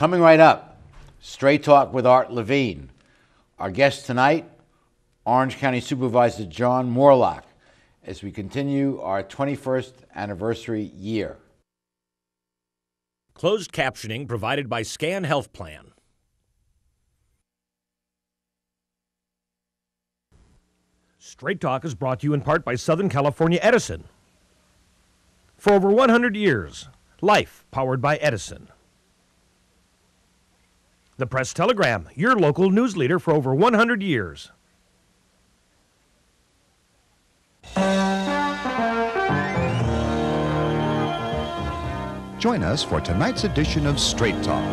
Coming right up, Straight Talk with Art Levine. Our guest tonight, Orange County Supervisor John Moorlach, as we continue our 21st anniversary year. Closed captioning provided by Scan Health Plan. Straight Talk is brought to you in part by Southern California Edison. For over 100 years, life powered by Edison. The Press Telegram, your local news leader for over 100 years. Join us for tonight's edition of Straight Talk.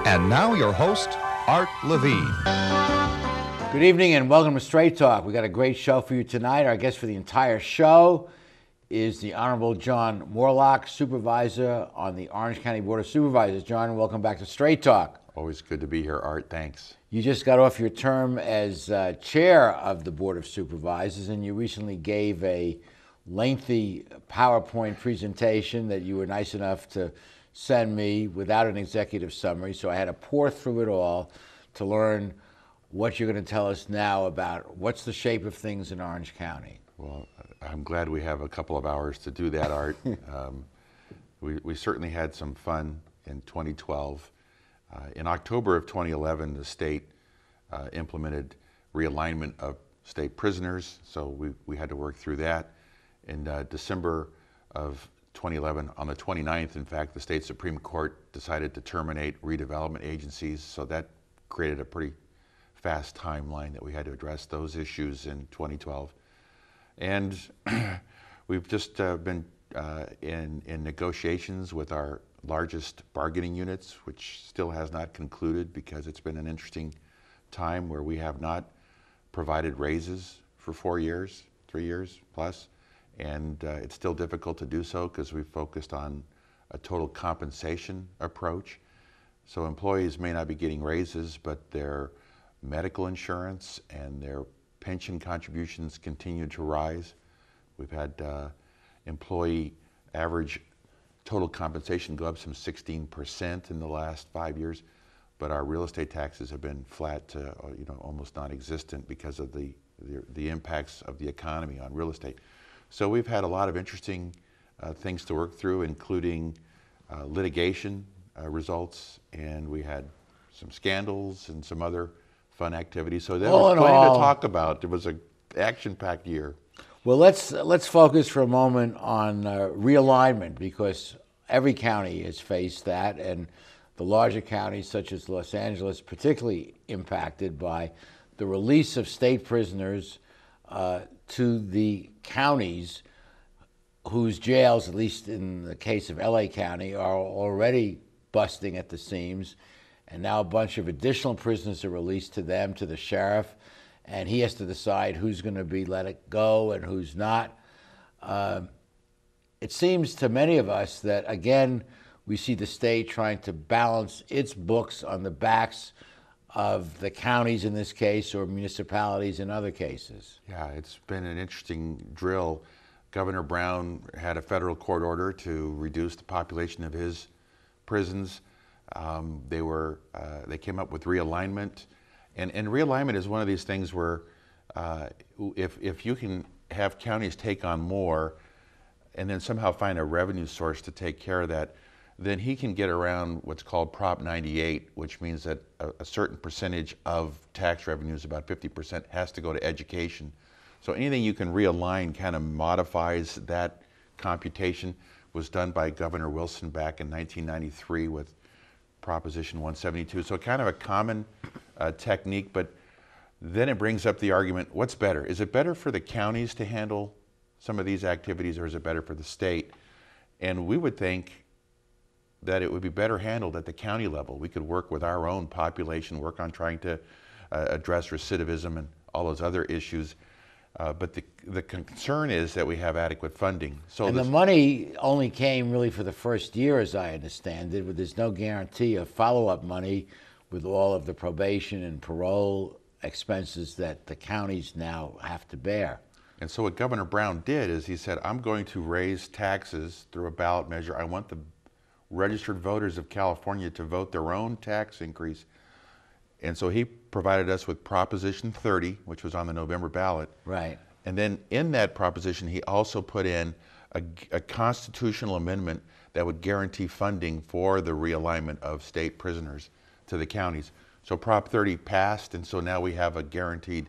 And now your host, Art Levine. Good evening and welcome to Straight Talk. We got a great show for you tonight. Our guest for the entire show is the Honorable John Moorlach, Supervisor on the Orange County Board of Supervisors. John, welcome back to Straight Talk. Always good to be here, Art. Thanks. You just got off your term as Chair of the Board of Supervisors, and you recently gave a lengthy PowerPoint presentation that you were nice enough to send me without an executive summary, so I had to pore through it all to learn what you're going to tell us now about what's the shape of things in Orange County. Well, I'm glad we have a couple of hours to do that, Art. We certainly had some fun in 2012. In October of 2011, the state implemented realignment of state prisoners, so we had to work through that. In December of 2011, on the 29th, in fact, the state Supreme Court decided to terminate redevelopment agencies, so that created a pretty fast timeline that we had to address those issues in 2012. And we've just been in negotiations with our largest bargaining units, which still has not concluded because it's been an interesting time where we have not provided raises for 4 years, 3 years plus. And it's still difficult to do so because we've focused on a total compensation approach. So employees may not be getting raises, but their medical insurance and their pension contributions continue to rise. We've had employee average total compensation go up some 16% in the last 5 years, but our real estate taxes have been flat to almost non-existent because of the impacts of the economy on real estate. So we've had a lot of interesting things to work through, including litigation results, and we had some scandals and some other fun activities. So there was plenty to talk about. It was an action-packed year. Well, let's focus for a moment on realignment, because every county has faced that, and the larger counties such as Los Angeles particularly impacted by the release of state prisoners to the counties whose jails, at least in the case of LA County, are already busting at the seams. And now a bunch of additional prisoners are released to them, to the sheriff, and he has to decide who's going to be let go and who's not. It seems to many of us that, again, we see the state trying to balance its books on the backs of the counties in this case, or municipalities in other cases. Yeah, it's been an interesting drill. Governor Brown had a federal court order to reduce the population of his prisons. They came up with realignment, and realignment is one of these things where if you can have counties take on more and then somehow find a revenue source to take care of that, then he can get around what's called Prop 98, which means that a certain percentage of tax revenues, about 50%, has to go to education. So anything you can realign kind of modifies that computation. Was done by Governor Wilson back in 1993 with Proposition 172. So kind of a common technique, but then it brings up the argument, what's better? Is it better for the counties to handle some of these activities, or is it better for the state? And we would think that it would be better handled at the county level. We could work with our own population, work on trying to address recidivism and all those other issues. But the concern is that we have adequate funding. And the money only came really for the first year, as I understand it, but there's no guarantee of follow-up money with all of the probation and parole expenses that the counties now have to bear. And so what Governor Brown did is he said, I'm going to raise taxes through a ballot measure. I want the registered voters of California to vote their own tax increase. And so he provided us with Proposition 30, which was on the November ballot. Right. And then in that proposition, he also put in a constitutional amendment that would guarantee funding for the realignment of state prisoners to the counties. So Prop 30 passed, and so now we have a guaranteed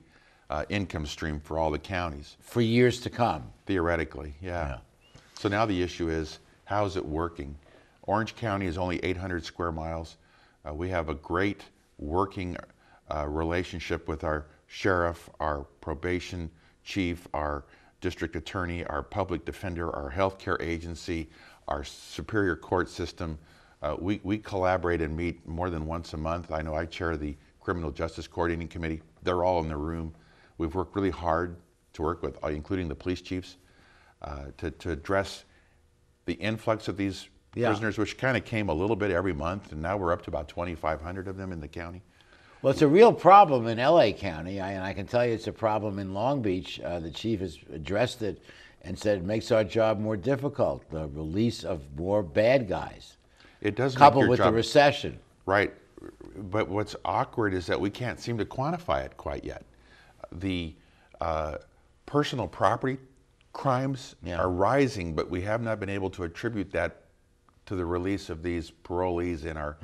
income stream for all the counties. For years to come. Theoretically, yeah. So now the issue is, how is it working? Orange County is only 800 square miles. We have a great working relationship with our sheriff, our probation chief, our district attorney, our public defender, our healthcare agency, our superior court system. We collaborate and meet more than once a month. I know I chair the Criminal Justice Coordinating Committee. They're all in the room. We've worked really hard to work with, including the police chiefs, to address the influx of these prisoners, which kind of came a little bit every month, and now we're up to about 2,500 of them in the county. Well, it's a real problem in LA County, and I can tell you it's a problem in Long Beach. The chief has addressed it and said it makes our job more difficult, the release of more bad guys. It does make coupled your with job, the recession. Right. But what's awkward is that we can't seem to quantify it quite yet. The personal property crimes are rising, but we have not been able to attribute that to the release of these parolees in our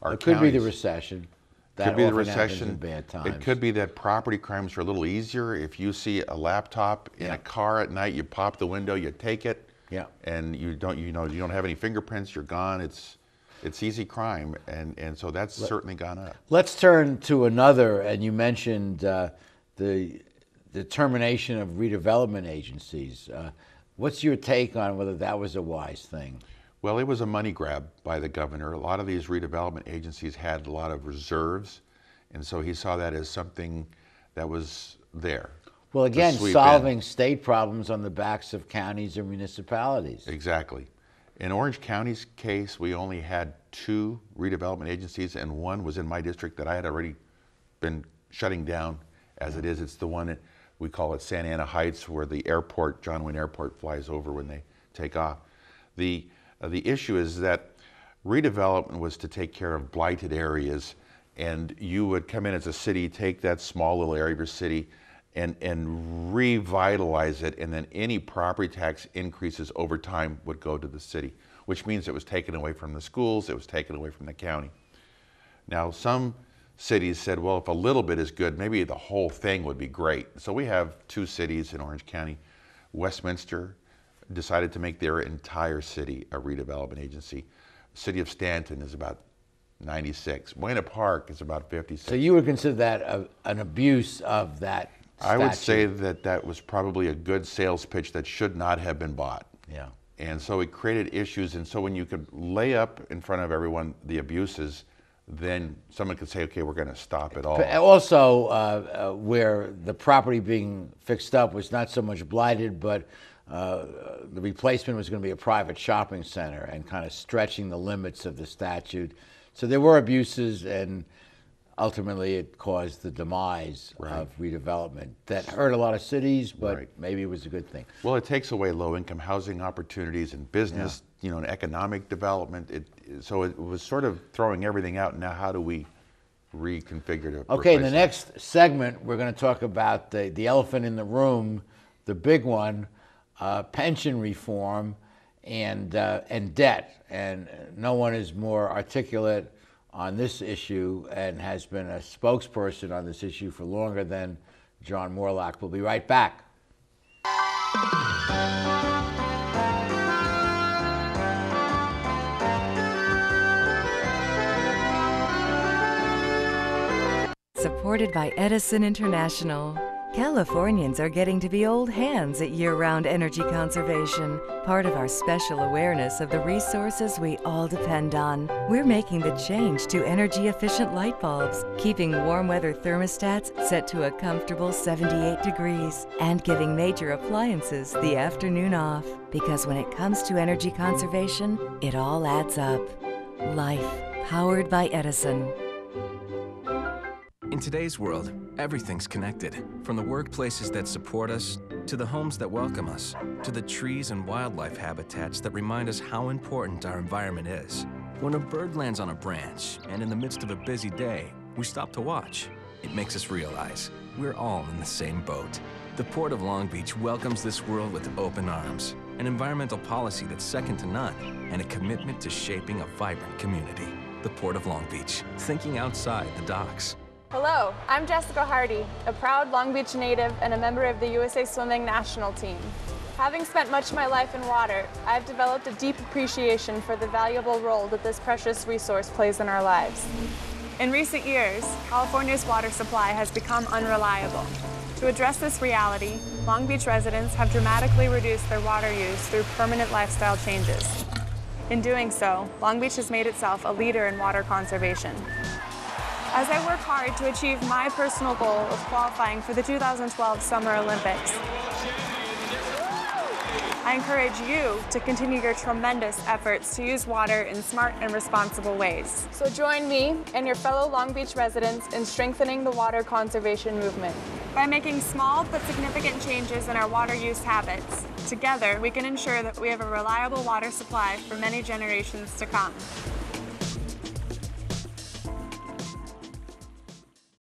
It could be the counties. recession. It That could be the often happens recession. in bad times. It could be that property crimes are a little easier. If you see a laptop in a car at night, you pop the window, you take it, and you don't have any fingerprints. You're gone. It's easy crime, and so that's certainly gone up. Let's turn to another, and you mentioned the termination of redevelopment agencies. What's your take on whether that was a wise thing? Well, it was a money grab by the governor. A lot of these redevelopment agencies had a lot of reserves, and so he saw that as something that was there. Well, again, sweep solving state problems on the backs of counties and municipalities. Exactly. In Orange County's case, we only had 2 redevelopment agencies, and one was in my district that I had already been shutting down as it is. It's the one we call it Santa Ana Heights, where the airport, John Wayne Airport, flies over when they take off. The issue is that redevelopment was to take care of blighted areas, and you would come in as a city, take that small little area of your city, and revitalize it, and then any property tax increases over time would go to the city, which means it was taken away from the schools, it was taken away from the county. Now, some cities said, well, if a little bit is good, maybe the whole thing would be great. So we have 2 cities in Orange County. Westminster decided to make their entire city a redevelopment agency. The city of Stanton is about 96. Buena Park is about 56. So you would consider that an abuse of that statute? I would say that that was probably a good sales pitch that should not have been bought. Yeah. And so it created issues, and so when you could lay up in front of everyone the abuses, then someone could say, okay, we're going to stop it all. But also, where the property being fixed up was not so much blighted, but the replacement was going to be a private shopping center and kind of stretching the limits of the statute. So there were abuses, and ultimately it caused the demise of redevelopment. That hurt a lot of cities, but maybe it was a good thing. Well, it takes away low-income housing opportunities and business, and economic development. So it was sort of throwing everything out. Now, how do we reconfigure to Okay, in the replace next segment, we're going to talk about the elephant in the room, the big one, pension reform and debt. And no one is more articulate on this issue and has been a spokesperson on this issue for longer than John Moorlach. We'll be right back. Supported by Edison International. Californians are getting to be old hands at year-round energy conservation, part of our special awareness of the resources we all depend on. We're making the change to energy-efficient light bulbs, keeping warm weather thermostats set to a comfortable 78 degrees, and giving major appliances the afternoon off. Because when it comes to energy conservation, it all adds up. Life, powered by Edison. In today's world, everything's connected. From the workplaces that support us to the homes that welcome us, to the trees and wildlife habitats that remind us how important our environment is. When a bird lands on a branch, and in the midst of a busy day, we stop to watch, it makes us realize we're all in the same boat. The Port of Long Beach welcomes this world with open arms, an environmental policy that's second to none, and a commitment to shaping a vibrant community. The Port of Long Beach, thinking outside the docks. Hello, I'm Jessica Hardy, a proud Long Beach native and a member of the USA Swimming national team. Having spent much of my life in water, I've developed a deep appreciation for the valuable role that this precious resource plays in our lives. In recent years, California's water supply has become unreliable. To address this reality, Long Beach residents have dramatically reduced their water use through permanent lifestyle changes. In doing so, Long Beach has made itself a leader in water conservation. As I work hard to achieve my personal goal of qualifying for the 2012 Summer Olympics, I encourage you to continue your tremendous efforts to use water in smart and responsible ways. So join me and your fellow Long Beach residents in strengthening the water conservation movement. By making small but significant changes in our water use habits, together we can ensure that we have a reliable water supply for many generations to come.